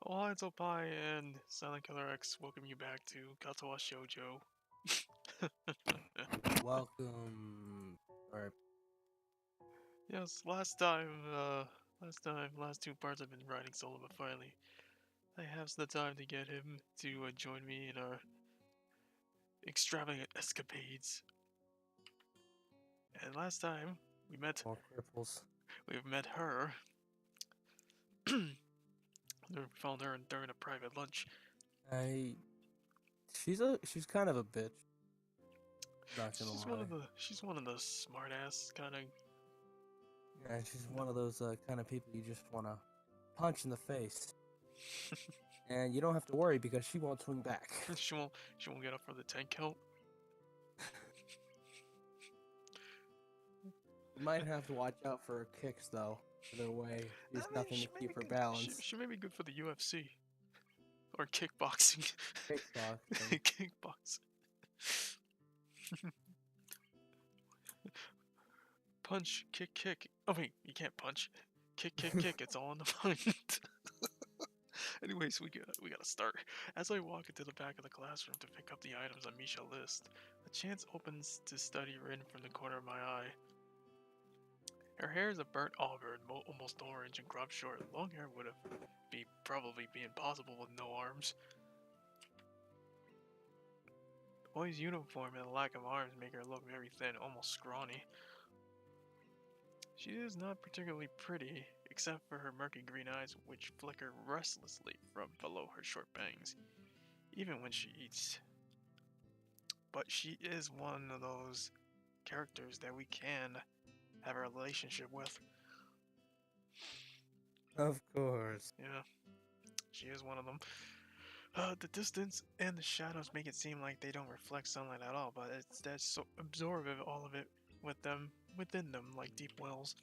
Oh, hi, it's Opie and silentkilerX. Welcome you back to Katawa Shoujo. Welcome. Or Yes, last two parts I've been writing solo, but finally I have the time to get him to join me in our extravagant escapades. And last time more cripples. we met her. We found her during a private lunch. I. She's kind of a bitch. Not gonna lie. She's one of the smart ass kind of. Yeah, she's one of those kind of people you just wanna punch in the face, and you don't have to worry because she won't swing back. She won't get up for the 10 count. You might have to watch out for her kicks though. Either way, I she's mean, nothing to keep her balance. she may be good for the UFC or kickboxing. Kickboxing. Kickboxing. Punch, kick, kick. Oh wait, you can't punch. Kick, kick, kick. It's all in the mind. Anyways, we gotta start. As I walk into the back of the classroom to pick up the items on Misha's list, a chance opens to study Rin from the corner of my eye. Her hair is a burnt auburn, almost orange, and cropped short. Long hair would have probably be impossible with no arms. The boy's uniform and the lack of arms make her look very thin, almost scrawny. She is not particularly pretty, except for her murky green eyes, which flicker restlessly from below her short bangs, even when she eats. But she is one of those characters that we can have a relationship with. Of course. Yeah, she is one of them. The distance and the shadows make it seem like they don't reflect sunlight at all, but it's that so absorbent, all of it within them, like deep wells.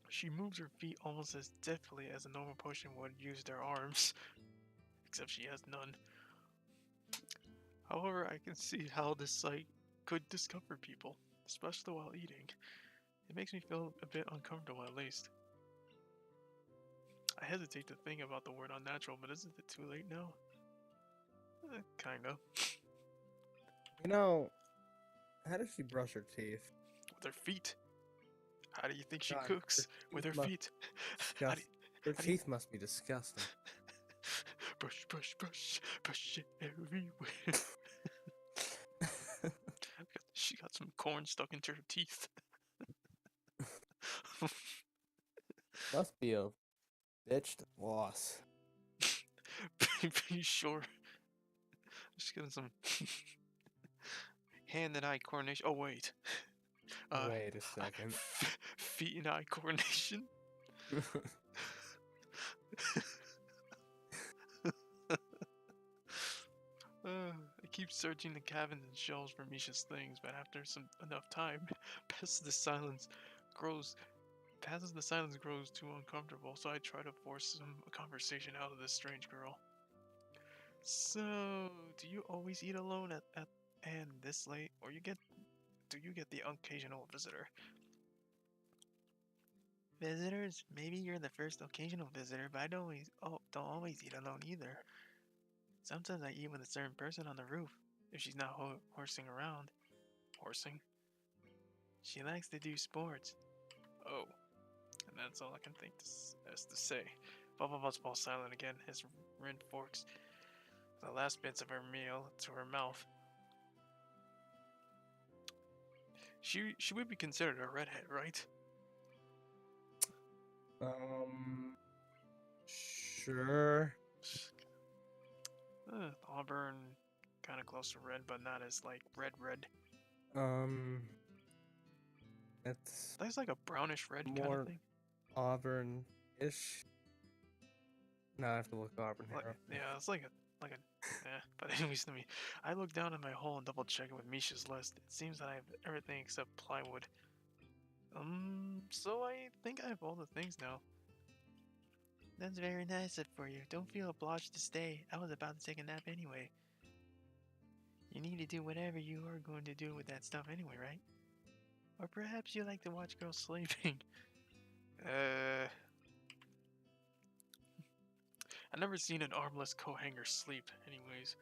She moves her feet almost as deftly as a normal person would use their arms, except she has none. However, I can see how this sight could discomfort people, especially while eating. It makes me feel a bit uncomfortable at least. I hesitate to think about the word unnatural, but isn't it too late now? Kinda. You know, how does she brush her teeth? With her feet. How do you think she God, her cooks? With teeth her must feet. how do disgust. you, Her how do you teeth must be disgusting. brush, brush, brush, brush it everywhere. She got some corn stuck into her teeth. Must be a bitch to floss. Pretty sure. Just getting some hand and eye coordination. Oh wait, uh, Wait a second. feet and eye coordination. I keep searching the cabins and shelves for Misha's things, but after enough time, passes the silence grows grows too uncomfortable. So I try to force some conversation out of this strange girl. So, do you always eat alone at and this late, or do you get the occasional visitor? Visitors? Maybe you're the first occasional visitor, but I don't always eat alone either. Sometimes I eat with a certain person on the roof if she's not horsing around. Horsing? She likes to do sports. Oh, and that's all I can think as to say. Both of us fall silent again as Rin forks the last bits of her meal to her mouth. She would be considered a redhead, right? Sure. Auburn, kind of close to red, but not as like red. Um, it's That's like a brownish red kind of more thing. Auburn-ish. Now I have to look Auburn Like, hair up. yeah, it's like a. But anyways, I look down at my hole and double check it with Misha's list. It seems that I have everything except plywood. So I think I have all the things now. That's very nice for you. Don't feel obliged to stay. I was about to take a nap anyway. You need to do whatever you are going to do with that stuff anyway, right? Or perhaps you like to watch girls sleeping. I've never seen an armless coat hanger sleep. Anyways,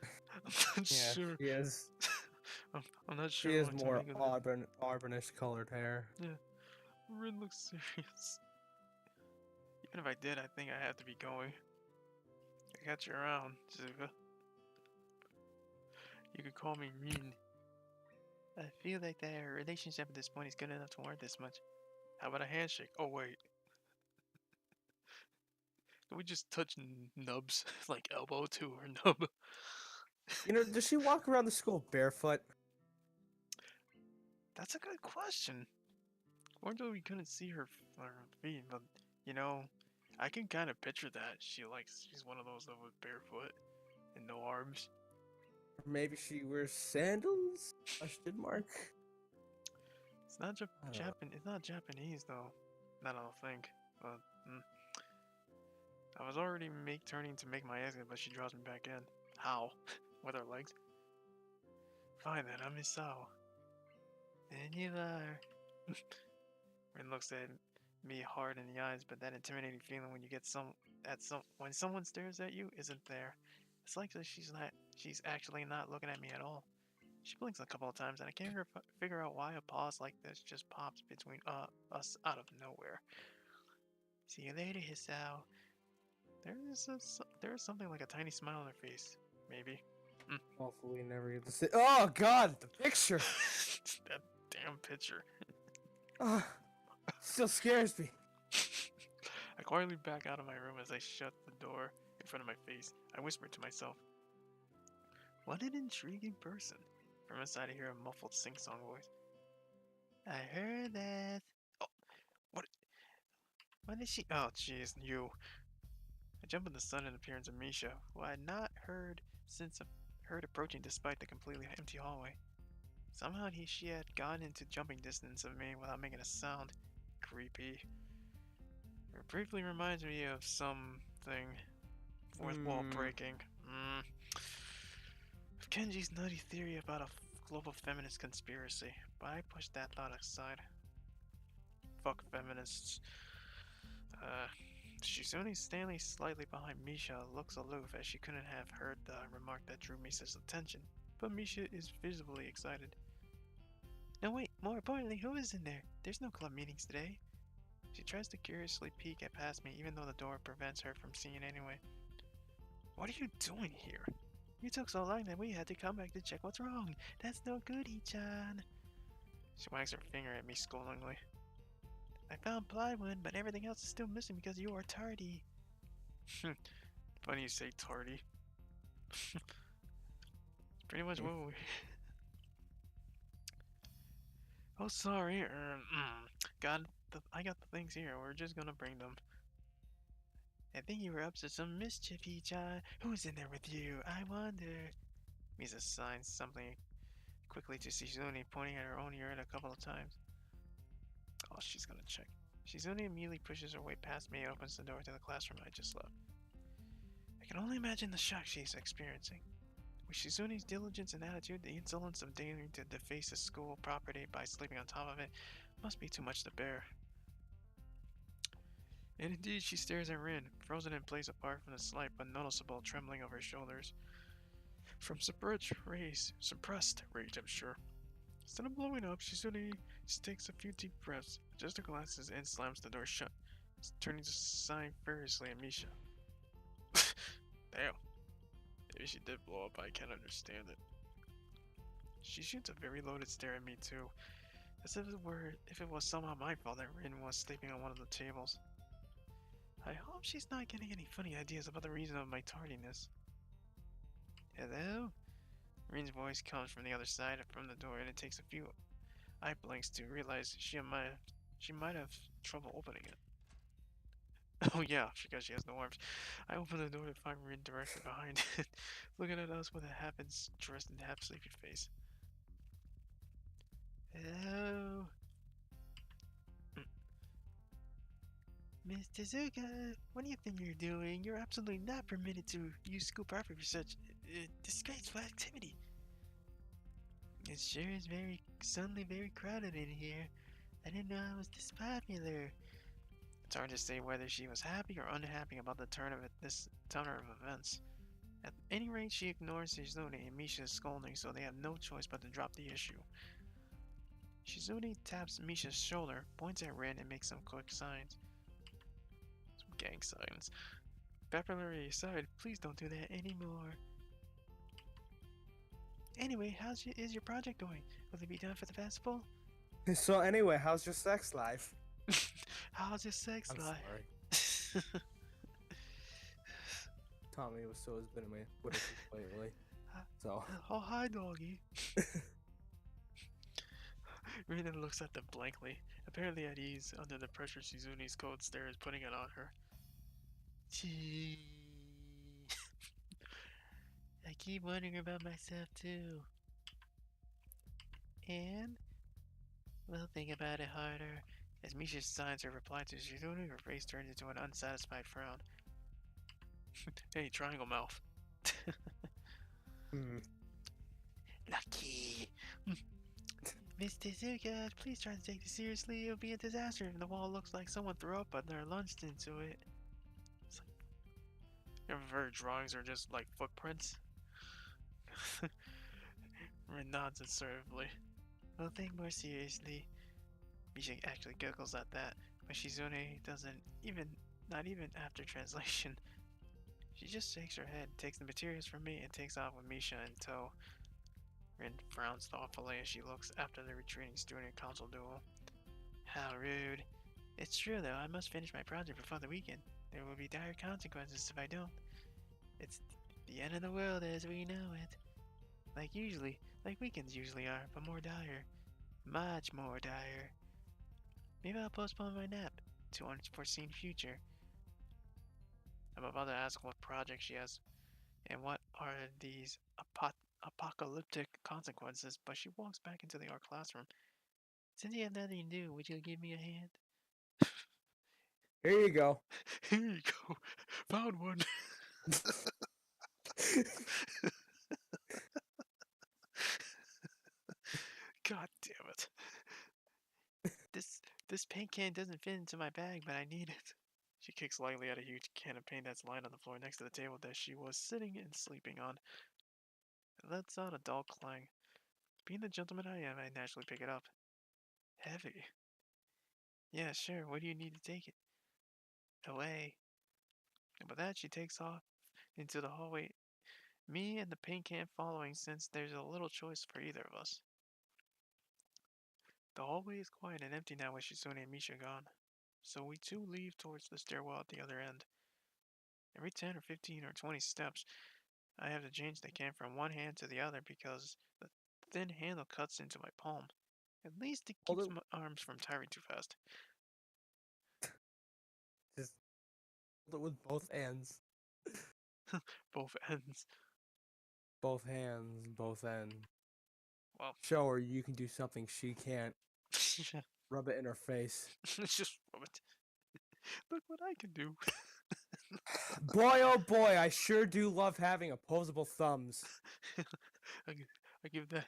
I'm not Yeah, sure. she has I'm not she sure has what to more make of this. auburnish colored hair. Yeah, Rin looks serious. Even if I did, I think I have to be going. I got you around, Zuka. You could call me Rin. I feel like their relationship at this point is good enough to warrant this much. How about a handshake? Oh wait, can we just touch nubs like elbow to her nub? You know, does she walk around the school barefoot? That's a good question. Although we couldn't see her feet, but you know, I can kind of picture that. She's one of those that was barefoot and no arms. Or maybe she wears sandals? Question mark. It's not I don't know. It's not Japanese though. I don't think. But I was already turning to make my exit, but she draws me back in. How? With her legs. Fine then, I'm Misao. And you are. Rin looks at me hard in the eyes, but that intimidating feeling when you get when someone stares at you isn't there. It's like she's actually not looking at me at all. She blinks a couple of times, and I can't figure out why a pause like this just pops between us out of nowhere. See you later, Hisao. There is something like a tiny smile on her face. Maybe. Hopefully we never get to see. Oh God, the picture. That damn picture. Still scares me. I quietly back out of my room as I shut the door in front of my face. I whisper to myself, "What an intriguing person." From inside, I hear a muffled sing-song voice. I heard that. Oh, what? What is she? Oh, jeez, you. I jump in the sudden appearance of Misha, who I had not heard approaching despite the completely empty hallway. Somehow she had gotten into jumping distance of me without making a sound. Creepy. It briefly reminds me of something fourth wall breaking. Of Kenji's nutty theory about a global feminist conspiracy, but I pushed that thought aside. Fuck feminists. Shizune, standing slightly behind Misha, looks aloof as she couldn't have heard the remark that drew Misa's attention, but Misha is visibly excited. No wait, more importantly, who is in there? There's no club meetings today. She tries to curiously peek at past me, even though the door prevents her from seeing anyway. What are you doing here? You took so long that we had to come back to check what's wrong. That's no good, Ichan. She wags her finger at me scoldingly. I found plywood, but everything else is still missing because you are tardy. Funny you say tardy. Pretty much what we... Oh, sorry. I got the things here. We're just gonna bring them. I think you were up to some mischief, Ichan. Who's in there with you? I wonder. Misa signs something quickly to Shizune, pointing at her own ear a couple of times. Oh, she's gonna check. Shizune immediately pushes her way past me and opens the door to the classroom I just left. I can only imagine the shock she's experiencing. With Shizune's diligence and attitude, the insolence of daring to deface a school property by sleeping on top of it must be too much to bear. And indeed, she stares at Rin, frozen in place apart from the slight but noticeable trembling of her shoulders. From suppressed rage, I'm sure. Instead of blowing up, Shizune takes a few deep breaths, adjusts her glasses, and slams the door shut, turning to sigh furiously at Misha. Damn. Maybe she did blow up, I can't understand it. She shoots a very loaded stare at me too, as if it was somehow my fault that Rin was sleeping on one of the tables. I hope she's not getting any funny ideas about the reason of my tardiness. Hello? Rin's voice comes from the other side from the door, and it takes a few eye blinks to realize she might have trouble opening it. Oh yeah, because she has no arms. I open the door to find Rin directly behind it, looking at us with a half-dressed and half-sleepy face. Hello? Mr. Zuka, what do you think you're doing? You're absolutely not permitted to use school property for such disgraceful activity. It sure is suddenly very crowded in here. I didn't know I was this popular. It's hard to say whether she was happy or unhappy about the this turn of events. At any rate, she ignores Shizune and Misha's scolding, so they have no choice but to drop the issue. Shizune taps Misha's shoulder, points at Rin, and makes some quick signs. Some gang signs. Pepperberry aside, please don't do that anymore. Anyway, is your project going? Will it be done for the festival? So anyway, how's your sex life? How's your sex I'm life? sorry. Tommy was so has been with us lately. So. Oh, hi, doggy. Rina looks at them blankly, apparently at ease under the pressure Shizune's cold stare is putting it on her. Gee. I keep wondering about myself too. And? Well, think about it harder. As Misha signs her reply to Shizune, her face turns into an unsatisfied frown. Hey, triangle mouth. Lucky. Miss Tezuka, please try to take this seriously. It would be a disaster if the wall looks like someone threw up and they're lunged into it. It's like, you ever heard drawings are just like footprints? Rin nods assertively. Well, think more seriously. Misha actually giggles at that, but Shizune doesn't not even after translation. She just shakes her head, takes the materials from me, and takes off with Misha in tow. Rin frowns thoughtfully as she looks after the retreating student council duel. How rude. It's true though, I must finish my project before the weekend. There will be dire consequences if I don't. It's the end of the world as we know it. Like weekends usually are, but more dire. Much more dire. Maybe I'll postpone my nap to an unforeseen future. I'm about to ask what project she has and what are these apocalyptic consequences, but she walks back into the art classroom. Since you have nothing to do, would you give me a hand? Here you go. Here you go. Found one. God damn it. This paint can doesn't fit into my bag, but I need it. She kicks lightly at a huge can of paint that's lying on the floor next to the table that she was sitting and sleeping on. It lets out a dull clang. Being the gentleman I am, I naturally pick it up. Heavy. Yeah, sure. What do you need to take it? Away. And with that, she takes off into the hallway, me and the paint can following since there's a little choice for either of us. The hallway is quiet and empty now with Shizune and Misha gone, so we too leave towards the stairwell at the other end. Every 10 or 15 or 20 steps, I have to change the can from one hand to the other because the thin handle cuts into my palm. At least it keeps my arms from tiring too fast. Just hold it with both hands. Both ends. Both hands, both ends. Well, show her you can do something she can't. Rub it in her face. Just rub it. Look what I can do. Boy, oh boy, I sure do love having opposable thumbs. I give that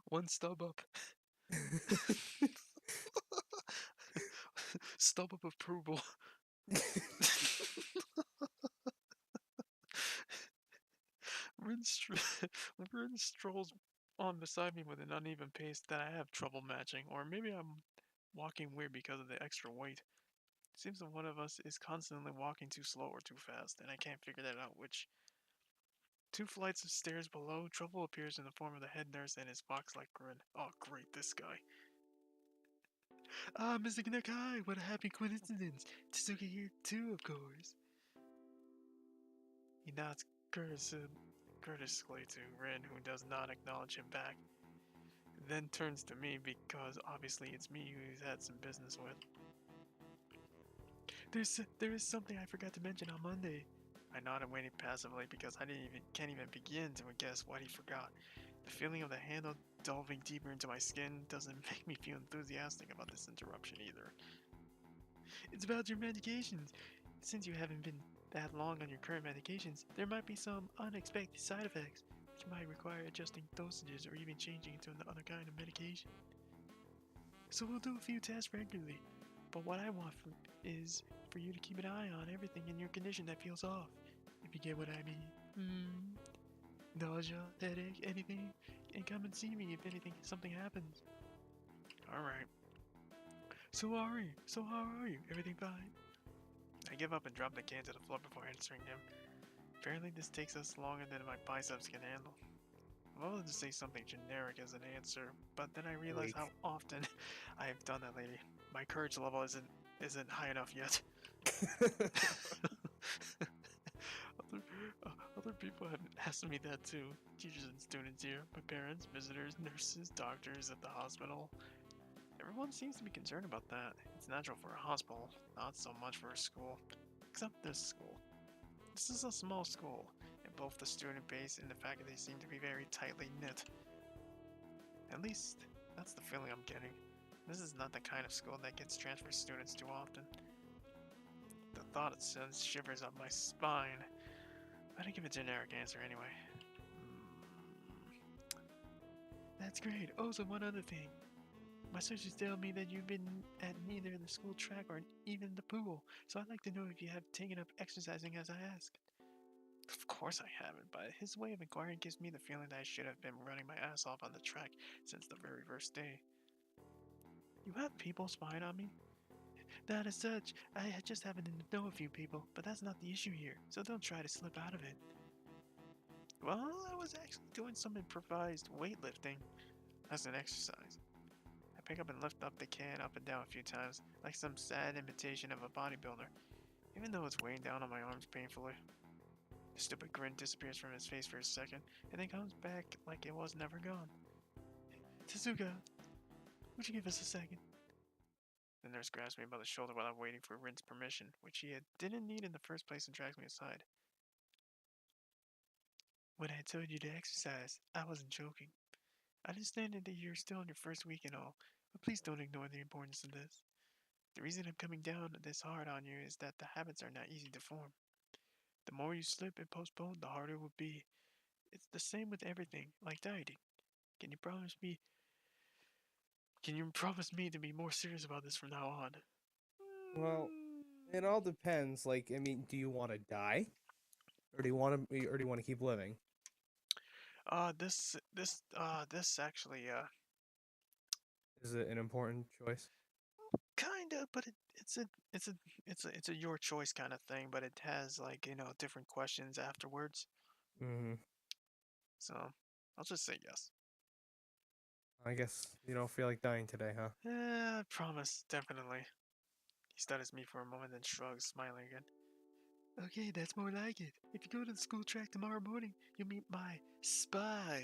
one stub up. Stub up approval. Rin strolls on beside me with an uneven pace that I have trouble matching, or maybe I'm walking weird because of the extra weight. It seems that one of us is constantly walking too slow or too fast, and I can't figure that out which. 2 flights of stairs below, Trouble appears in the form of the head nurse and his fox-like grin. Oh great, this guy. Ah, Mr. Nakai, what a happy coincidence. Tsuki here too, of course. He nods courteously to Rin, who does not acknowledge him back. Then turns to me because obviously it's me who he's had some business with. There is something I forgot to mention on Monday. I nodded, waiting passively because I can't even begin to guess what he forgot. The feeling of the handle delving deeper into my skin doesn't make me feel enthusiastic about this interruption either. It's about your medications. Since you haven't been that long on your current medications, there might be some unexpected side effects, which might require adjusting dosages or even changing into another kind of medication. So we'll do a few tests regularly. But what I want is for you to keep an eye on everything in your condition that feels off. If you get what I mean. Nausea, headache, anything, and come and see me if something happens. Alright. So are you? So how are you? Everything fine? I give up and drop the can to the floor before answering him. Apparently this takes us longer than my biceps can handle. I wanted to say something generic as an answer, but then I realized how often I have done that lately. My courage level isn't high enough yet. Other people have asked me that too. Teachers and students here, my parents, visitors, nurses, doctors at the hospital. Everyone seems to be concerned about that. It's natural for a hospital, not so much for a school. Except this school. This is a small school, and both the student base and the faculty seem to be very tightly knit. At least, that's the feeling I'm getting. This is not the kind of school that gets transfer students too often. The thought sends shivers up my spine. But I give a generic answer anyway. That's great. Oh, so one other thing. My sources tell me that you've been at neither the school track or even the pool, so I'd like to know if you have taken up exercising as I asked. Of course I haven't, but his way of inquiring gives me the feeling that I should have been running my ass off on the track since the very first day. You have people spying on me? Not as such. I just happen to know a few people, but that's not the issue here, so don't try to slip out of it. Well, I was actually doing some improvised weightlifting as an exercise. I pick up and lift up the can up and down a few times, like some sad imitation of a bodybuilder, even though it's weighing down on my arms painfully. The stupid grin disappears from his face for a second, and then comes back like it was never gone. Tezuka, would you give us a second? The nurse grabs me by the shoulder while I'm waiting for Rin's permission, which he didn't need in the first place, and drags me aside. When I told you to exercise, I wasn't joking. I understand that you're still in your first week and all, but please don't ignore the importance of this. The reason I'm coming down this hard on you is that the habits are not easy to form. The more you slip and postpone, the harder it will be. It's the same with everything, like dieting. Can you promise me? Can you promise me to be more serious about this from now on? Well, it all depends. Like, I mean, do you want to die, or do you want to keep living? This actually, Is it an important choice? kinda, but it's a, it's a your choice kind of thing, but it has like, different questions afterwards. Mm-hmm. So, I'll just say yes. I guess you don't feel like dying today, huh? I promise, definitely. He studies me for a moment, then shrugs, smiling again. Okay, that's more like it. If you go to the school track tomorrow morning, you'll meet my spy,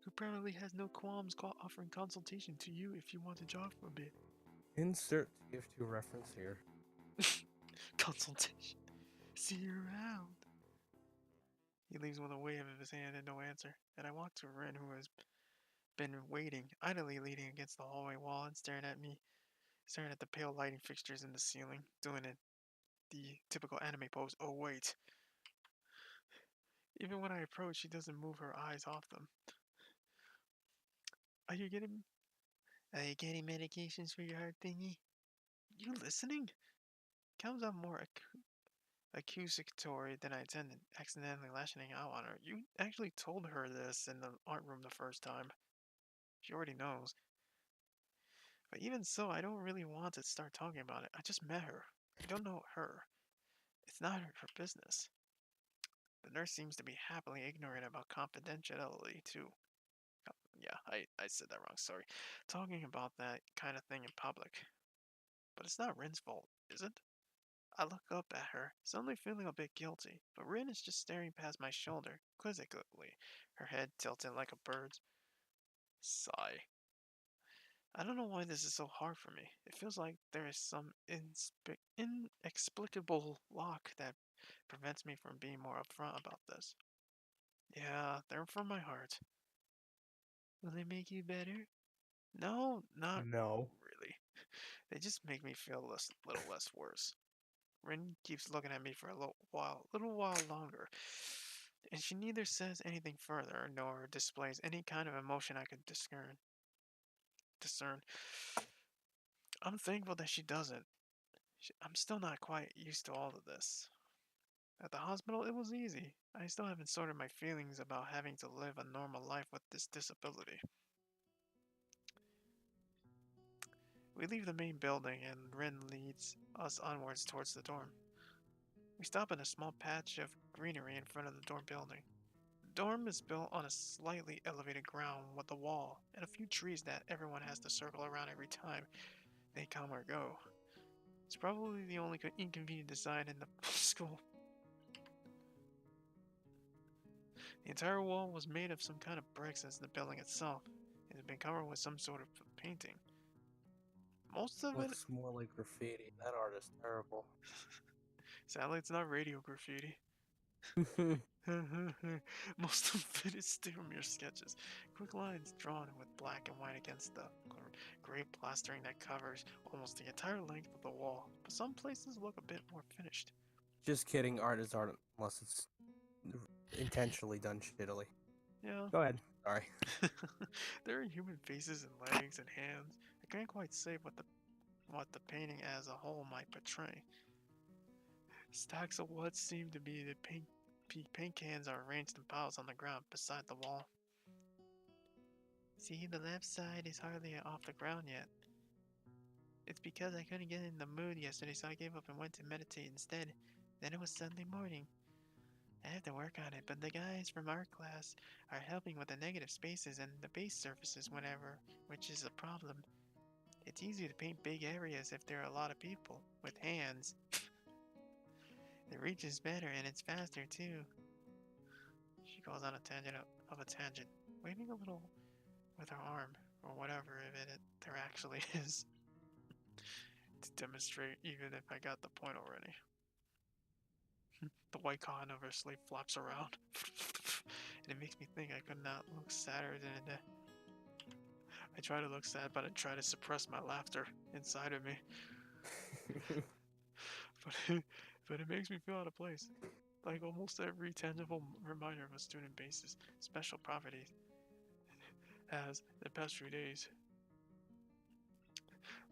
who probably has no qualms offering consultation to you if you want to jog for a bit. Insert TF2 reference here. Consultation. See you around. He leaves with a wave of his hand and no answer, and I walk to Ren, who has been waiting, idly leaning against the hallway wall and staring at the pale lighting fixtures in the ceiling, doing it the typical anime pose. Oh wait. Even when I approach, she doesn't move her eyes off them. Are you getting medications for your heart thingy? You listening? Comes out more accusatory than I intended, accidentally lashing out on her. You actually told her this in the art room the first time. She already knows. But even so, I don't really want to start talking about it. I just met her. I don't know her. It's not her business. The nurse seems to be happily ignorant about confidentiality, too. Yeah, I said that wrong, sorry. Talking about that kind of thing in public. But it's not Rin's fault, is it? I look up at her, suddenly feeling a bit guilty, but Rin is just staring past my shoulder, quizzically, her head tilted like a bird's. Sigh. I don't know why this is so hard for me. It feels like there is some inexplicable lock that prevents me from being more upfront about this. Yeah, they're from my heart. Will they make you better? No, not No. really. They just make me feel little less worse. Rin keeps looking at me for a little while longer, and she neither says anything further nor displays any kind of emotion I could discern. I'm thankful that she doesn't. I'm still not quite used to all of this. At the hospital, it was easy. I still haven't sorted my feelings about having to live a normal life with this disability. We leave the main building and Rin leads us onwards towards the dorm. We stop in a small patch of greenery in front of the dorm building. The dorm is built on a slightly elevated ground with a wall and a few trees that everyone has to circle around every time they come or go. It's probably the only inconvenient design in the school. The entire wall was made of some kind of bricks as the building itself. It had been covered with some sort of painting. Most of it, Looks more like graffiti. That art is terrible. sadly, it's not radio graffiti. Most of it is still mere sketches. Quick lines drawn with black and white against the gray plastering that covers almost the entire length of the wall, but some places look a bit more finished. Just kidding. Art is art unless it's intentionally done shittily. Yeah. Go ahead. Sorry. There are human faces and legs and hands. I can't quite say what the painting as a whole might portray. Stacks of what seem to be the paint cans are arranged in piles on the ground beside the wall. See, the left side is hardly off the ground yet. It's because I couldn't get in the mood yesterday, so I gave up and went to meditate instead. Then it was Sunday morning. I have to work on it, but the guys from art class are helping with the negative spaces and the base surfaces whenever, which is a problem. It's easier to paint big areas if there are a lot of people, with hands. The reach is better and it's faster too. She goes on a tangent of a tangent, waving a little with her arm, or whatever there actually is, to demonstrate even if I got the point already. The white cotton of her sleeve flaps around, and it makes me think I could not look sadder than I try to look sad, but I try to suppress my laughter inside of me. But but it makes me feel out of place. Like almost every tangible reminder of a student base's special properties has the past few days.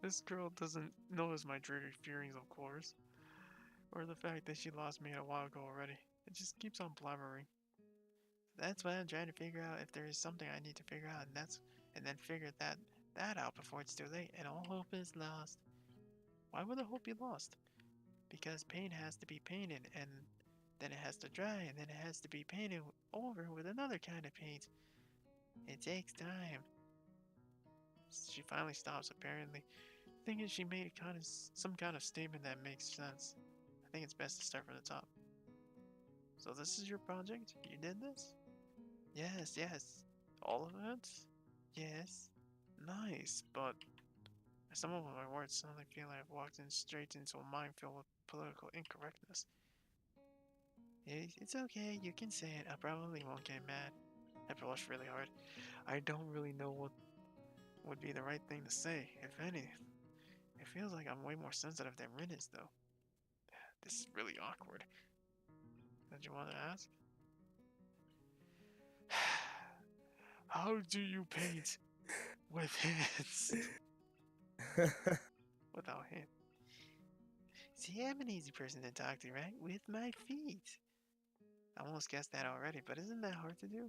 This girl doesn't notice my dreary feelings, of course, or the fact that she lost me a while ago already. It just keeps on blabbering. That's why I'm trying to figure out if there is something I need to figure out, and then figure that out before it's too late, and all hope is lost. Why would the hope be lost? Because paint has to be painted, and then it has to dry, and then it has to be painted over with another kind of paint. It takes time. She finally stops, apparently, thinking she made some kind of statement that makes sense. I think it's best to start from the top. So this is your project? You did this? Yes, yes. All of it? Yes. Nice, but some of my words suddenly feel like I've walked in straight into a minefield with political incorrectness. It's okay, you can say it. I probably won't get mad. I blushed really hard. I don't really know what would be the right thing to say, if any. It feels like I'm way more sensitive than Rin is, though. This is really awkward. Did you want to ask? How do you paint with hands? Without hands. See, I'm an easy person to talk to, right? With my feet. I almost guessed that already, but isn't that hard to do?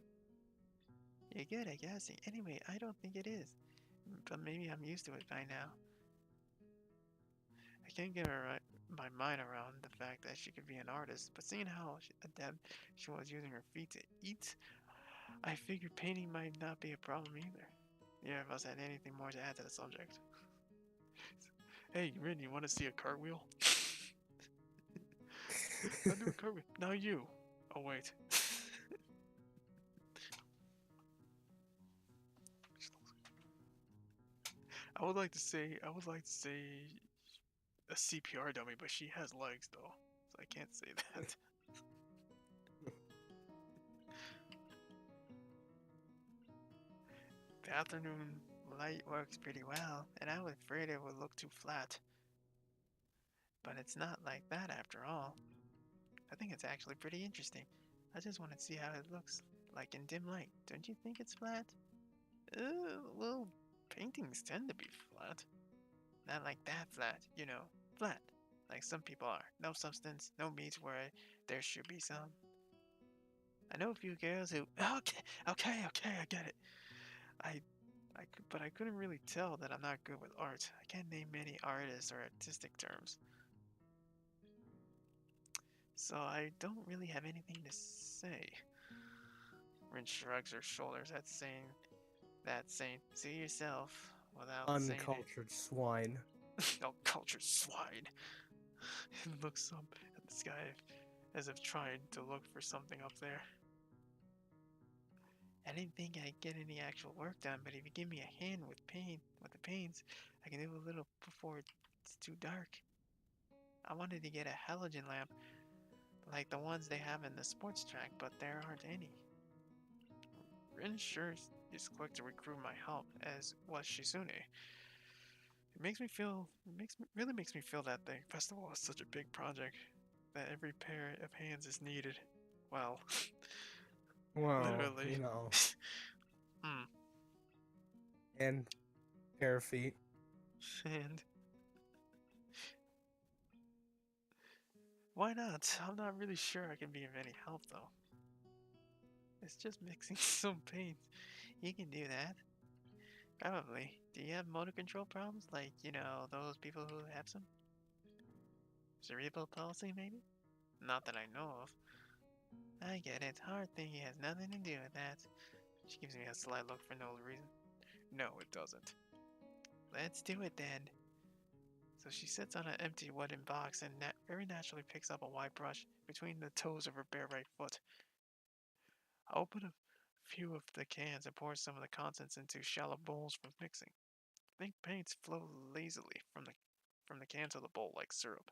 You're good at guessing. Anyway, I don't think it is. But maybe I'm used to it by now. I can't get my mind around the fact that she could be an artist, but seeing how adept she was using her feet to eat, I figured painting might not be a problem either. Neither of us had anything more to add to the subject. Hey, Rin, you want to see a cartwheel? I'll do a cartwheel. Now you. Oh, wait. I would like to say a CPR dummy, but she has legs though, so I can't say that. The afternoon light works pretty well, and I was afraid it would look too flat. But it's not like that after all. I think it's actually pretty interesting. I just want to see how it looks like in dim light. Don't you think it's flat? Well, paintings tend to be flat. Not like that flat, flat. Like some people are. No substance, no meat where there should be some. I know a few girls who. Okay, I get it. I, but I couldn't really tell that I'm not good with art. I can't name many artists or artistic terms. So I don't really have anything to say. Rin shrugs her shoulders at saying, see yourself without saying it. Uncultured swine. No cultured swine. And looks up at the sky as if trying to look for something up there. I didn't think I'd get any actual work done, but if you give me a hand with the paints, I can do a little before it's too dark. I wanted to get a halogen lamp like the ones they have in the sports track, but there aren't any. Rin sure is quick to recruit my help, as was Shizune. Really makes me feel that the festival is such a big project that every pair of hands is needed. Well, Well, literally. Hmm. And pair of feet. And why not? I'm not really sure I can be of any help though. It's just mixing some paints. You can do that. Probably. Do you have motor control problems? Like, those people who have some? Cerebral palsy, maybe? Not that I know of. I get it. Hard thinking has nothing to do with that. She gives me a slight look for no reason. No, it doesn't. Let's do it then. So she sits on an empty wooden box and very naturally picks up a white brush between the toes of her bare right foot. I open a few of the cans and pour some of the contents into shallow bowls for mixing. Pink paints flow lazily from the can to the bowl like syrup.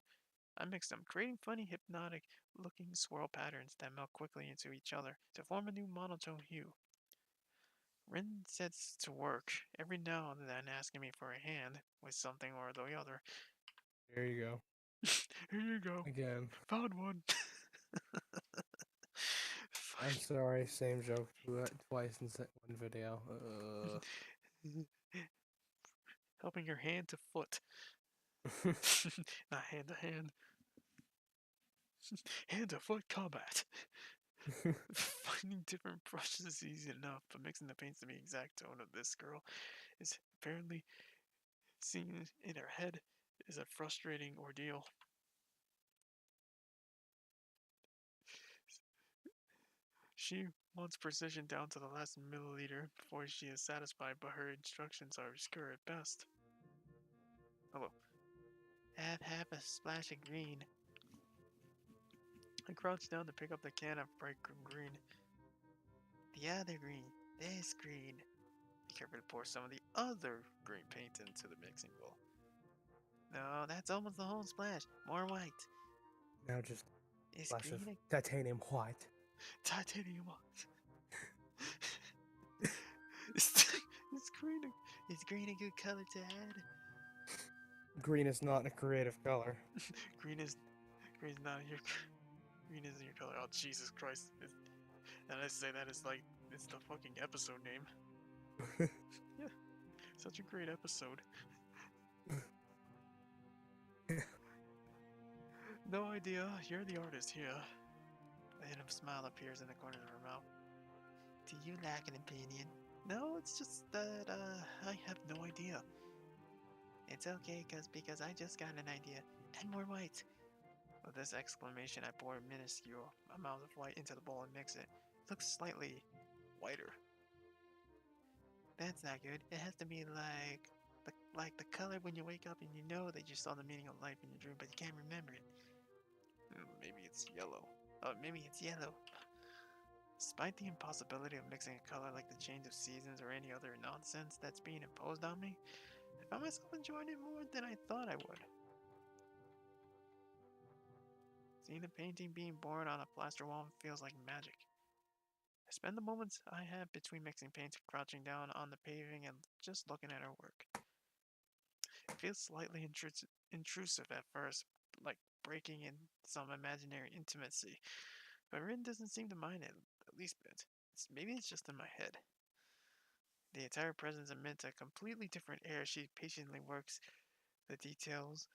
I mix them, creating funny hypnotic-looking swirl patterns that melt quickly into each other to form a new monotone hue. Rin sets to work, every now and then asking me for a hand with something or the other. There you go. Here you go. Again. Found one. I'm sorry, same joke twice in one video. Helping your hand to foot. Not hand to hand. Hand to foot combat. Finding different brushes is easy enough, but mixing the paints to the exact tone of this girl is apparently seen in her head is a frustrating ordeal. She wants precision down to the last milliliter before she is satisfied, but her instructions are obscure at best. Hello. Add half a splash of green. I crouch down to pick up the can of bright green. The other green. This green. Be careful to pour some of the other green paint into the mixing bowl. No, that's almost the whole splash. More white. Now just a Is splash of green titanium white. titanium white? Is green a good color to add? Green is not a creative color. Green is not your green isn't your color. Oh Jesus Christ! And I say that it's the fucking episode name. Yeah, such a great episode. No idea. You're the artist here. A hint of smile appears in the corner of her mouth. Do you lack an opinion? No, it's just that I have no idea. It's okay, because I just got an idea. And more white. With this exclamation, I pour a minuscule amount of white into the bowl and mix it. It looks slightly whiter. That's not good. It has to be like the color when you wake up and you know that you saw the meaning of life in your dream, but you can't remember it. Maybe it's yellow. Oh, maybe it's yellow. Despite the impossibility of mixing a color like the change of seasons or any other nonsense that's being imposed on me, I found myself enjoying it more than I thought I would. Seeing the painting being born on a plaster wall feels like magic. I spend the moments I have between mixing paints crouching down on the paving and just looking at her work. It feels slightly intrusive at first, like breaking in some imaginary intimacy, but Rin doesn't seem to mind it the least bit. Maybe it's just in my head. The entire presence emits a completely different air. She patiently works the details,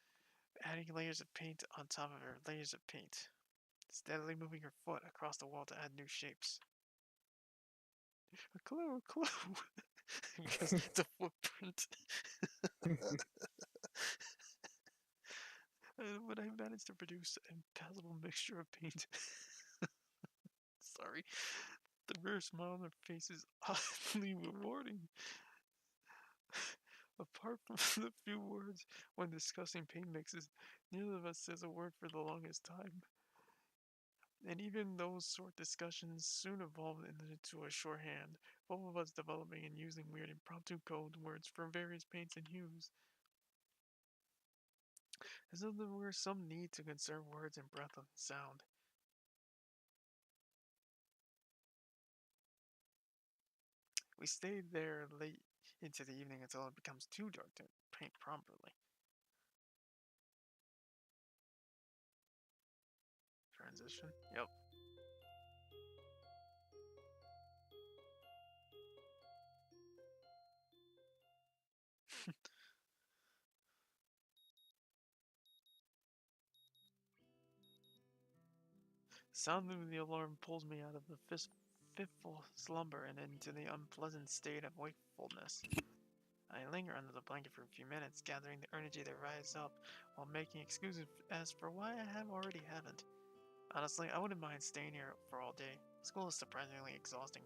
adding layers of paint on top of her layers of paint, steadily moving her foot across the wall to add new shapes. A clue, a clue! Because it's a footprint. But I managed to produce an impassable mixture of paint. Sorry. The rare smile on her face is oddly rewarding. Apart from the few words when discussing paint mixes, neither of us says a word for the longest time. And even those short discussions soon evolved into a shorthand, both of us developing and using weird impromptu code words for various paints and hues, as though there were some need to conserve words and breath of sound. We stayed there late into the evening until it becomes too dark to paint properly. Transition. Yep. Sound of the alarm pulls me out of the fitful slumber and into the unpleasant state of wakefulness. I linger under the blanket for a few minutes, gathering the energy to rise up while making excuses as for why I haven't. Honestly, I wouldn't mind staying here for all day. School is surprisingly exhausting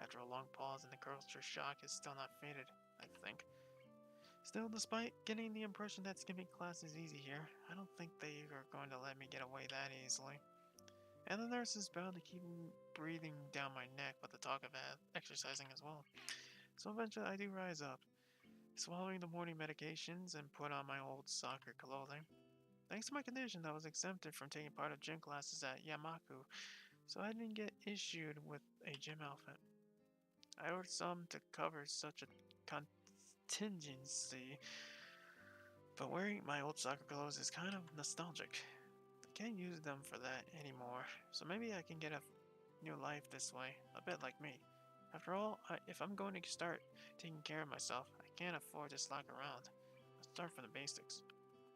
after a long pause, and the culture shock is still not faded, I think. Still, despite getting the impression that skipping class is easy here, I don't think they are going to let me get away that easily. And the nurse is bound to keep breathing down my neck with the talk of exercising as well. So eventually I do rise up, swallowing the morning medications and put on my old soccer clothing. Thanks to my condition, I was exempted from taking part of gym classes at Yamaku, so I didn't get issued with a gym outfit. I ordered some to cover such a contingency, but wearing my old soccer clothes is kind of nostalgic. I can't use them for that anymore, so maybe I can get a new life this way, a bit like me. After all, if I'm going to start taking care of myself, I can't afford to slack around. Let's start from the basics.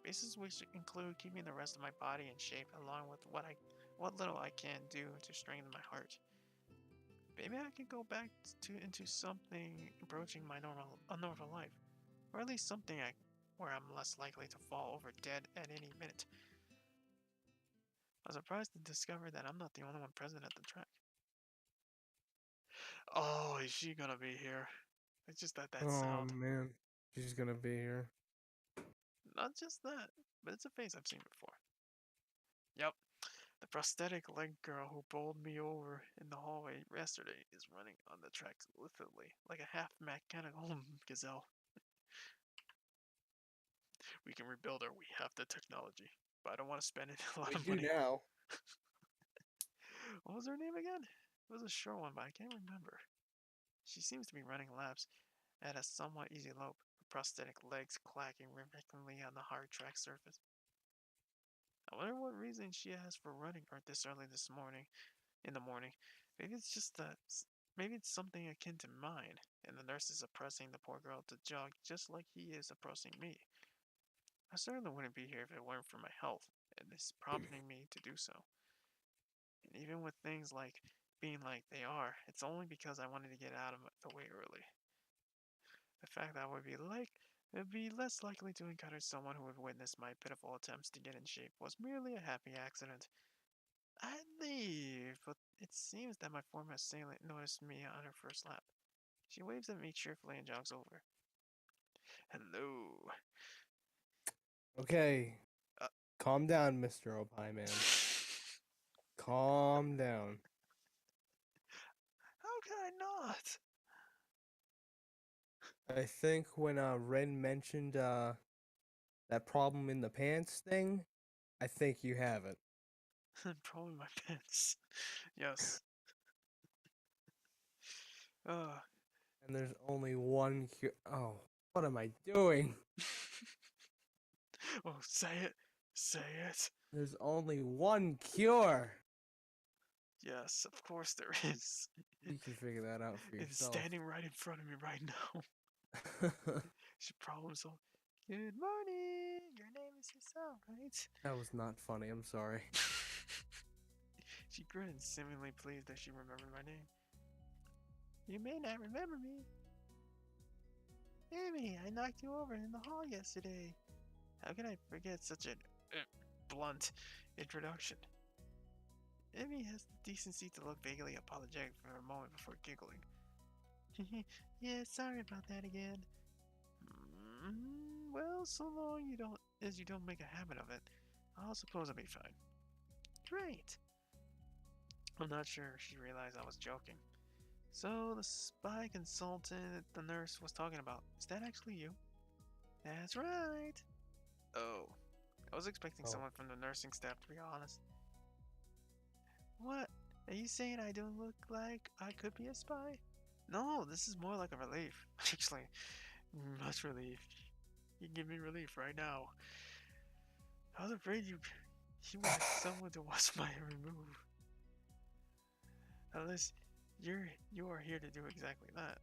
Basics which include keeping the rest of my body in shape along with what little I can do to strengthen my heart. Maybe I could go back into something approaching my normal life, or at least something where I'm less likely to fall over dead at any minute. I was surprised to discover that I'm not the only one present at the track. Oh, is she gonna be here? It's just that Oh sound. man, she's gonna be here. Not just that, but it's a face I've seen before. Yep, the prosthetic leg girl who bowled me over in the hallway yesterday is running on the tracks lithely, like a half mechanical gazelle. We can rebuild her, we have the technology. But I don't want to spend a lot We of do money. now. What was her name again? It was a short one, but I can't remember. She seems to be running laps at a somewhat easy lope, her prosthetic legs clacking rhythmically on the hard track surface. I wonder what reason she has for running this early in the morning. Maybe it's just that, maybe it's something akin to mine, and the nurse is oppressing the poor girl to jog just like he is oppressing me. I certainly wouldn't be here if it weren't for my health, and this prompting me to do so. And even with things like being like they are, it's only because I wanted to get out of the way early. The fact that would be less likely to encounter someone who would witness my pitiful attempts to get in shape was merely a happy accident. I'd leave, but it seems that my former assailant noticed me on her first lap. She waves at me cheerfully and jogs over. Hello. Okay, Uh, calm down, Mr. Opie Man. Calm down. How can I not? I think when Ren mentioned that problem in the pants thing, I think you have it. Probably my pants. Yes. Uh, And there's only one cure. Oh, what am I doing? oh, say it. Say it. There's only one cure. Yes, of course there is. You can figure that out for It's yourself. standing right in front of me right now. Should problem solve. Good morning. Your name is Hisao, right? That was not funny. I'm sorry. She grinned, seemingly pleased that she remembered my name. You may not remember me. Amy, I knocked you over in the hall yesterday. How can I forget such a blunt introduction? Emmy has the decency to look vaguely apologetic for a moment before giggling. Yeah, sorry about that again. Well, so long you don't make a habit of it, I'll suppose I'll be fine. Great. I'm not sure if she realized I was joking. So the spy consultant the nurse was talking about, is that actually you? That's right. Oh, I was expecting Oh, someone from the nursing staff, to be honest. What? Are you saying I don't look like I could be a spy? No, this is more like a relief. Actually, much relief. You give me relief right now. I was afraid you would have someone to watch my every move. Unless you are here to do exactly that.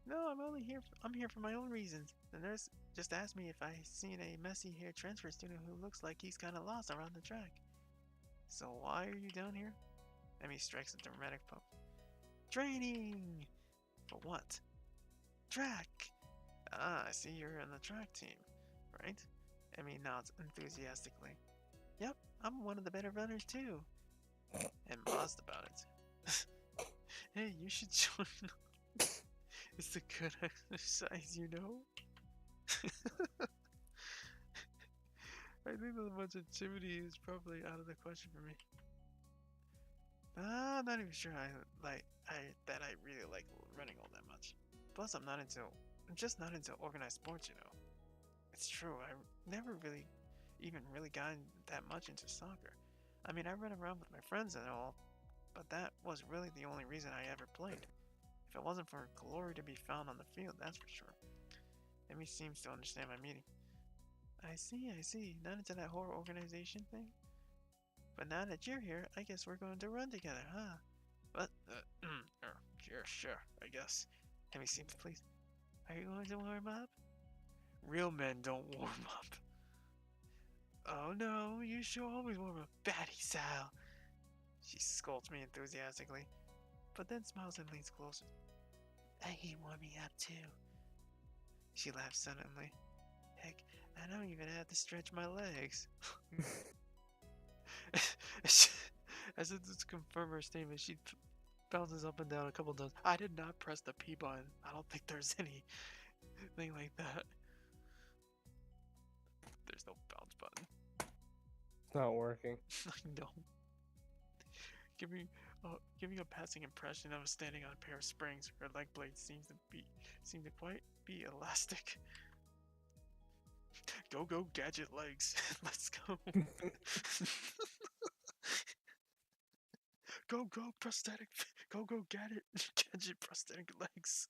No, I'm here for my own reasons. The nurse just asked me if I seen a messy haired transfer student who looks like he's kinda lost around the track. So why are you down here? Emmy strikes a dramatic pose. Training! For what? Track! Ah, I see you're on the track team, right? Emmy nods enthusiastically. Yep, I'm one of the better runners too. And buzzed about it. Hey, you should join. It's a good exercise, you know? I think that much activity is probably out of the question for me. I'm not even sure I really like running all that much. Plus, I'm just not into organized sports, you know. It's true, I never really gotten that much into soccer. I mean, I run around with my friends and all, but that was really the only reason I ever played. If it wasn't for glory to be found on the field, that's for sure. Emmy seems to understand my meaning. I see. Not into that whole organization thing? But now that you're here, I guess we're going to run together, huh? What? Sure, I guess. Emmy seems pleased. Are you going to warm up? Real men don't warm up. Oh no, you should always warm up, Batty Sal. She scolds me enthusiastically, but then smiles and leans closer. I hate warming up too. She laughs suddenly. Heck, I don't even have to stretch my legs. As if to confirm her statement, she bounces up and down a couple times. I did not press the P button. I don't think there's anything like that. There's no bounce button. it's not working. No. Give me, giving a passing impression of standing on a pair of springs. Her leg blades seem to quite be elastic. Go, gadget legs. Let's go. Go, prosthetic. Go, gadget prosthetic legs.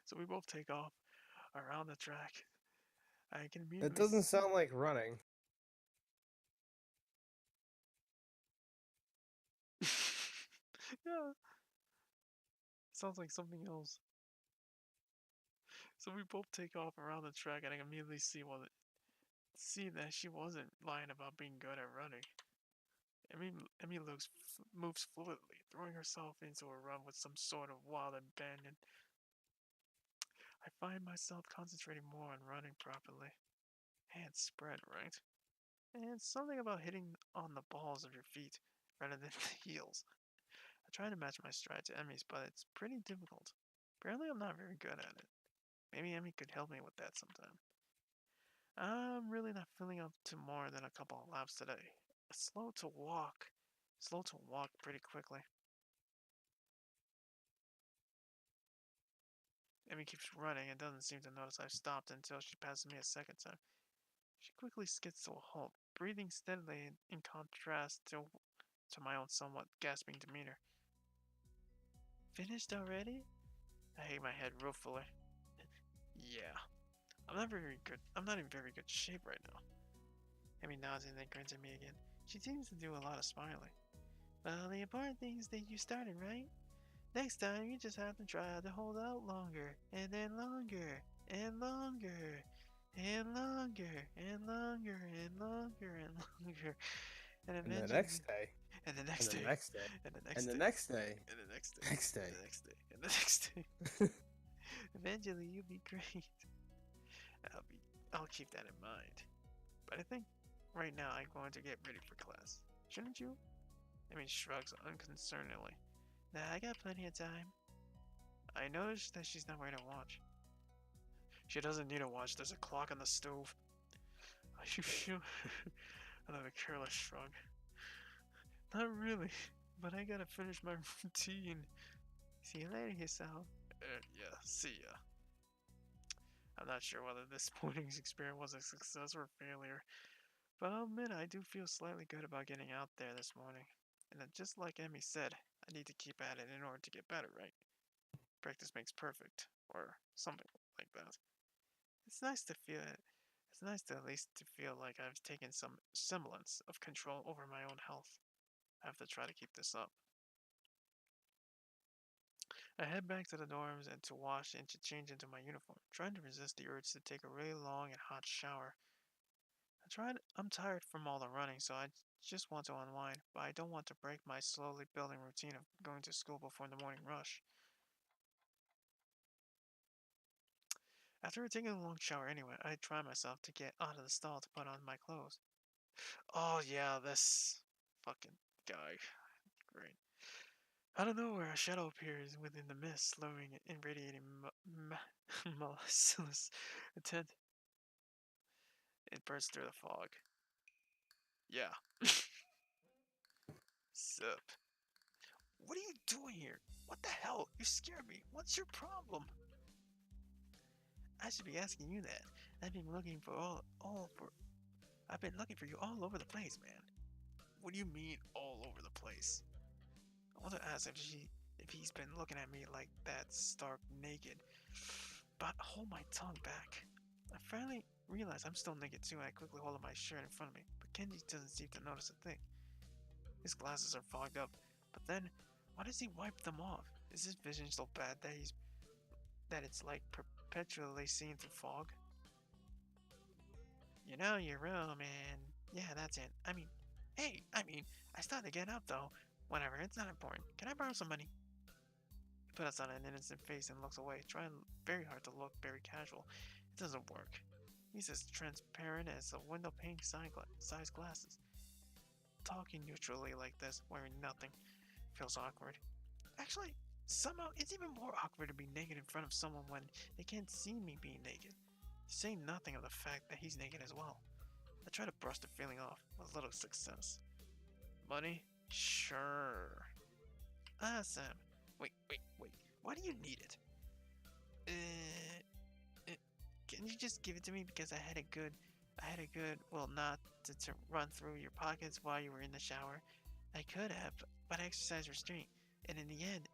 So we both take off around the track. I can It immediately doesn't sound like running. Yeah, sounds like something else. So we both take off around the track, and I can immediately see that she wasn't lying about being good at running. Emmy moves fluidly, throwing herself into a run with some sort of wild abandon. I find myself concentrating more on running properly. Hands spread, right? And something about hitting on the balls of your feet rather than the heels. I try to match my stride to Emmy's, but it's pretty difficult. Apparently, I'm not very good at it. Maybe Emmy could help me with that sometime. I'm really not feeling up to more than a couple of laps today. Slow to walk. Slow to walk pretty quickly. Emmy keeps running and doesn't seem to notice I've stopped until she passes me a second time. She quickly skids to a halt, breathing steadily in contrast to my own somewhat gasping demeanor. Finished already? I hang my head ruefully. Yeah, I'm not in very good shape right now. Emmy nods and then grins at me again. She seems to do a lot of smiling. Well, the important thing is that you started, right? Next time, you just have to try to hold out longer, and then longer, and longer, and longer, and longer, and longer, and longer, and And the eventually, next day, and the and next the day, next day, and the and next the day, next day, and the next day, next and day. the next day, and the next day. Eventually, you'll be great. I'll be, I'll keep that in mind. But I think right now I'm going to get ready for class. Shouldn't you? Amy shrugs unconcernedly. Nah, I got plenty of time. I noticed that she's not wearing a watch. She doesn't need a watch. There's a clock on the stove. Are you sure? Another careless shrug. Not really, but I gotta finish my routine. See you later, Hisao. Yeah, see ya. I'm not sure whether this morning's experiment was a success or a failure, but I'll admit I do feel slightly good about getting out there this morning. And then just like Emmy said, I need to keep at it in order to get better, right? Practice makes perfect, or something like that. It's nice to feel it. It's nice to at least to feel like I've taken some semblance of control over my own health. I have to try to keep this up. I head back to the dorms and to wash and to change into my uniform, trying to resist the urge to take a really long and hot shower. I'm tired from all the running, so I just want to unwind, but I don't want to break my slowly building routine of going to school before the morning rush. After taking a long shower anyway, I try myself to get out of the stall to put on my clothes. Oh yeah, this fucking guy. Great. Out of nowhere, a shadow appears within the mist, slowing and radiating malicious intent. It bursts through the fog. Yeah. Sup. What are you doing here? What the hell? You scared me. What's your problem? I should be asking you that. I've been looking for all for I've been looking for you all over the place, man. What do you mean all over the place? I want to ask if he's been looking at me like that stark naked. But hold my tongue back. I finally realize I'm still naked too. I quickly hold up my shirt in front of me, but Kenji doesn't seem to notice a thing. His glasses are fogged up, but then why does he wipe them off? Is his vision so bad that it's like perpetually seen through fog? You know your room, and yeah, that's it. Hey, I started to get up though. Whatever, it's not important. Can I borrow some money? He puts on an innocent face and looks away, trying very hard to look very casual. It doesn't work. He's as transparent as a window pane size glasses. Talking neutrally like this, wearing nothing, feels awkward. Actually, somehow it's even more awkward to be naked in front of someone when they can't see me being naked. Saying nothing of the fact that he's naked as well. I try to brush the feeling off, with little success. Money? Sure. Ah, Sam. Wait. Why do you need it? Uh, can you just give it to me because well, not to run through your pockets while you were in the shower. I could have, but I exercise restraint. And in the end,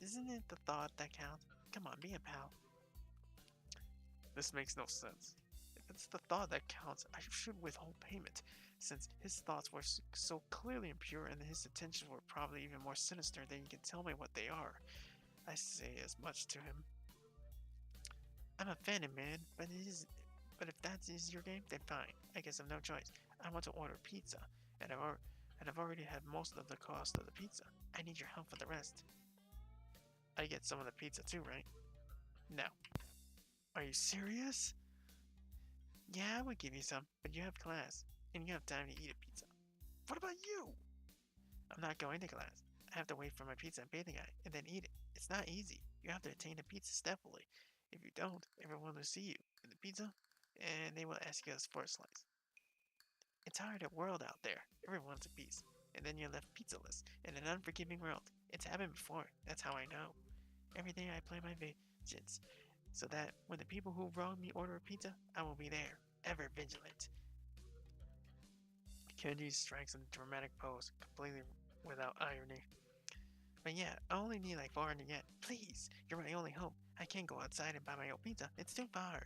isn't it the thought that counts? Come on, be a pal. This makes no sense. If it's the thought that counts, I should withhold payment, since his thoughts were so clearly impure and his intentions were probably even more sinister than he can tell me what they are. I say as much to him. I'm offended, man, but if that is your game, then fine. I guess I've no choice. I want to order pizza, and I've already had most of the cost of the pizza. I need your help for the rest. I get some of the pizza too, right? No. Are you serious? Yeah, I would give you some, but you have class, and you have time to eat a pizza. What about you? I'm not going to class. I have to wait for my pizza and pay the guy, and then eat it. It's not easy. You have to attain the pizza stealthily. If you don't, everyone will see you in the pizza, and they will ask you for a slice. It's a hard world out there. Everyone wants a piece. And then you're left pizzaless in an unforgiving world. It's happened before. That's how I know. Every day I play my vengeance, so that when the people who wrong me order a pizza, I will be there, ever vigilant. Kenji strikes a dramatic pose, completely without irony. But yeah, I only need like 400 yen. Please, you're my only hope. I can't go outside and buy my own pizza. It's too far.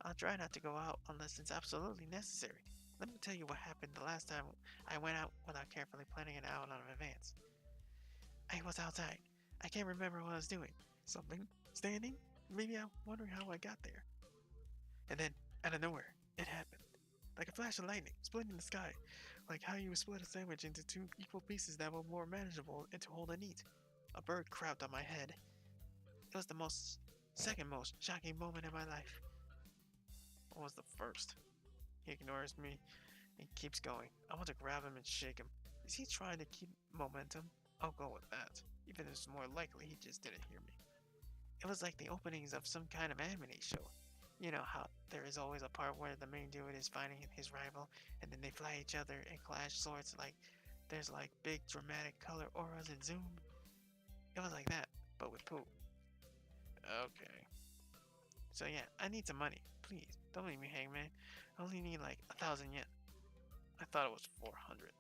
I'll try not to go out unless it's absolutely necessary. Let me tell you what happened the last time I went out without carefully planning it out in advance. I was outside. I can't remember what I was doing. Something? Standing? Maybe I'm wondering how I got there. And then, out of nowhere, it happened. Like a flash of lightning, splitting the sky. Like how you would split a sandwich into two equal pieces that were more manageable and to hold and eat. A bird crouched on my head. It was the second most shocking moment in my life. What was the first? He ignores me and keeps going. I want to grab him and shake him. Is he trying to keep momentum? I'll go with that. Even if it's more likely he just didn't hear me. It was like the openings of some kind of anime show. You know how there is always a part where the main dude is fighting his rival and then they fly each other and clash swords like there's like big dramatic color auras and zoom. It was like that, but with poop. Okay. So yeah, I need some money. Please, don't leave me hang, man. I only need like 1,000 yen. I thought it was 400.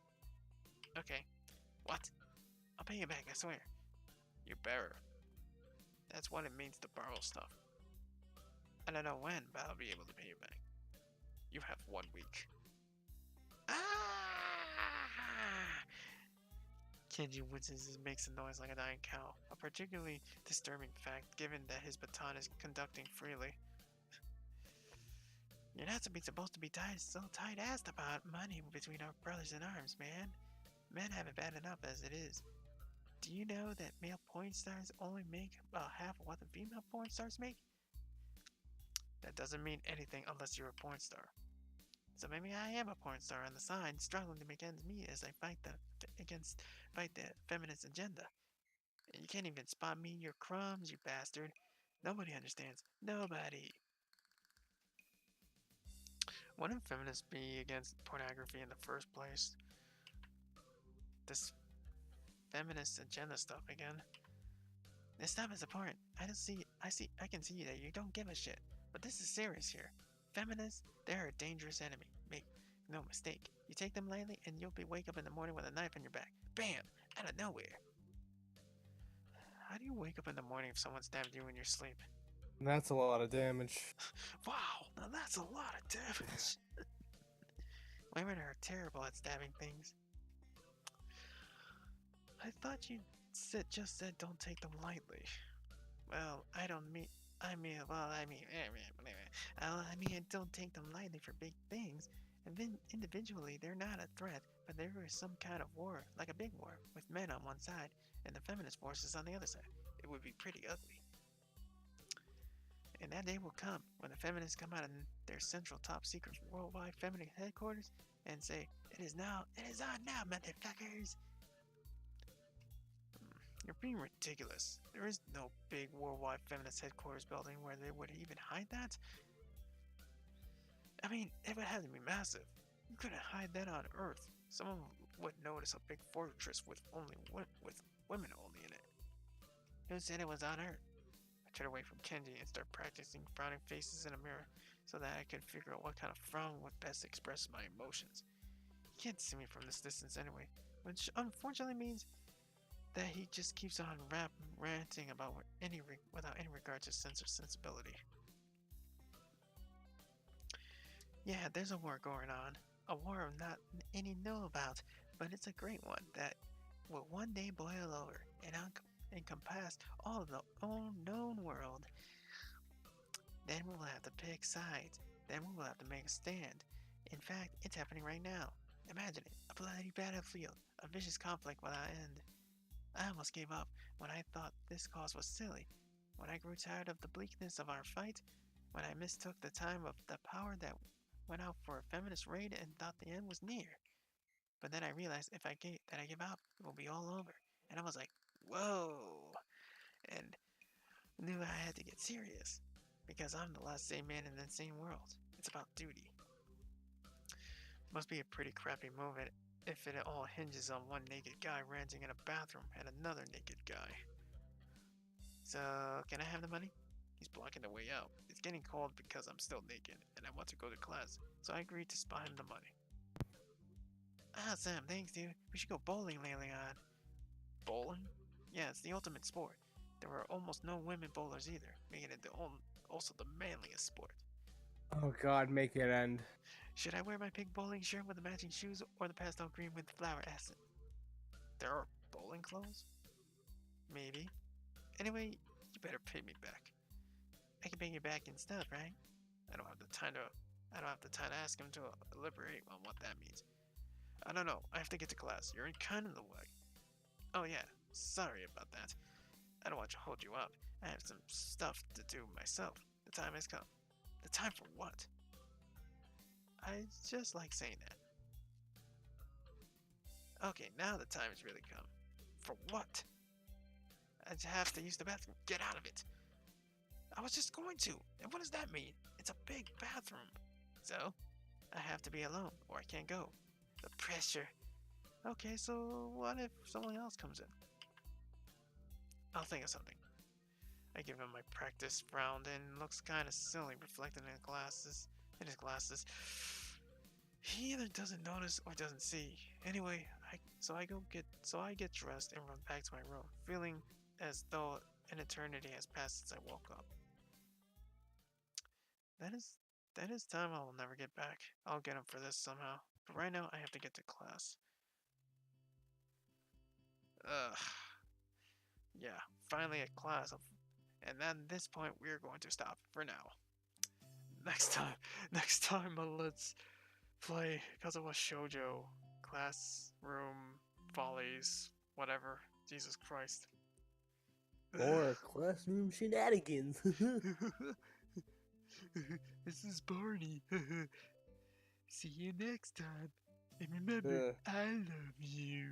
Okay. What? I'll pay you back, I swear. You bearer. That's what it means to borrow stuff. I don't know when, but I'll be able to pay you back. You have 1 week. Ah! Kenji winces and makes a noise like a dying cow, a particularly disturbing fact given that his baton is conducting freely. You're not supposed to be so tight-assed about money between our brothers in arms, man. Men have it bad enough as it is. Do you know that male porn stars only make about half of what the female porn stars make? That doesn't mean anything unless you're a porn star. So maybe I am a porn star on the side, struggling to make ends meet as I fight the feminist agenda. And you can't even spot me, your crumbs, you bastard. Nobody understands. Nobody. Wouldn't feminists be against pornography in the first place? This feminist agenda stuff again. This stuff is important. I can see that you don't give a shit. But this is serious here. Feminists, they're a dangerous enemy. Make no mistake. You take them lightly and you'll wake up in the morning with a knife in your back. Bam! Out of nowhere. How do you wake up in the morning if someone stabbed you in your sleep? That's a lot of damage. Wow, now that's a lot of damage. Women are terrible at stabbing things. I thought you just said don't take them lightly. Well, I mean, don't take them lightly for big things. And then individually, they're not a threat, but there is some kind of war, like a big war, with men on one side and the feminist forces on the other side. It would be pretty ugly. And that day will come when the feminists come out of their central top secret worldwide feminist headquarters and say, it is on now, motherfuckers. You're being ridiculous. There is no big worldwide feminist headquarters building where they would even hide that. I mean, it would have to be massive. You couldn't hide that on Earth. Someone would notice a big fortress with women only in it. Who said it was on Earth? I turned away from Kenji and started practicing frowning faces in a mirror so that I could figure out what kind of frown would best express my emotions. He can't see me from this distance anyway, which unfortunately means that he just keeps on ranting about without any regard to sense or sensibility. Yeah, there's a war going on. A war not any know about, but it's a great one that will one day boil over and encompass all of the known world. Then we'll have to pick sides. Then we will have to make a stand. In fact, it's happening right now. Imagine it, a bloody battlefield, a vicious conflict without end. I almost gave up when I thought this cause was silly, when I grew tired of the bleakness of our fight, when I mistook the time of the power that went out for a feminist raid and thought the end was near. But then I realized if I give up, it will be all over. And I was like, whoa, and knew I had to get serious, because I'm the last sane man in the same world. It's about duty. Must be a pretty crappy move if it all hinges on one naked guy ranting in a bathroom and another naked guy. So, can I have the money? He's blocking the way out. It's getting cold because I'm still naked, and I want to go to class, so I agreed to spot him the money. Ah, Sam, thanks, dude. We should go bowling later on. Bowling? Yeah, it's the ultimate sport. There are almost no women bowlers either, making it also the manliest sport. Oh god, make it end. Should I wear my pink bowling shirt with the matching shoes or the pastel green with the flower accent? There are bowling clothes? Maybe. Anyway, you better pay me back. I can pay you back in stuff, right? I don't have the time to. I don't have the time to ask him to elaborate on what that means. I don't know. I have to get to class. You're kind of in the way. Oh yeah, sorry about that. I don't want to hold you up. I have some stuff to do myself. The time has come. The time for what? I just like saying that. Okay, now the time has really come. For what? I just have to use the bathroom. Get out of it. I was just going to. And what does that mean? It's a big bathroom. So, I have to be alone or I can't go. The pressure. Okay, so what if someone else comes in? I'll think of something. I give him my practice frown and looks kind of silly reflected in his glasses. He either doesn't notice or doesn't see. Anyway, I get dressed and run back to my room, feeling as though an eternity has passed since I woke up. That is that is time I will never get back. I'll get him for this somehow. But right now I have to get to class. Ugh. Yeah, finally at class. And then at this point we're going to stop for now. Next time, next time, let's play Katawa Shoujo, classroom follies, whatever. Jesus Christ. Or classroom shenanigans. This is Barney. See you next time. And remember, I love you.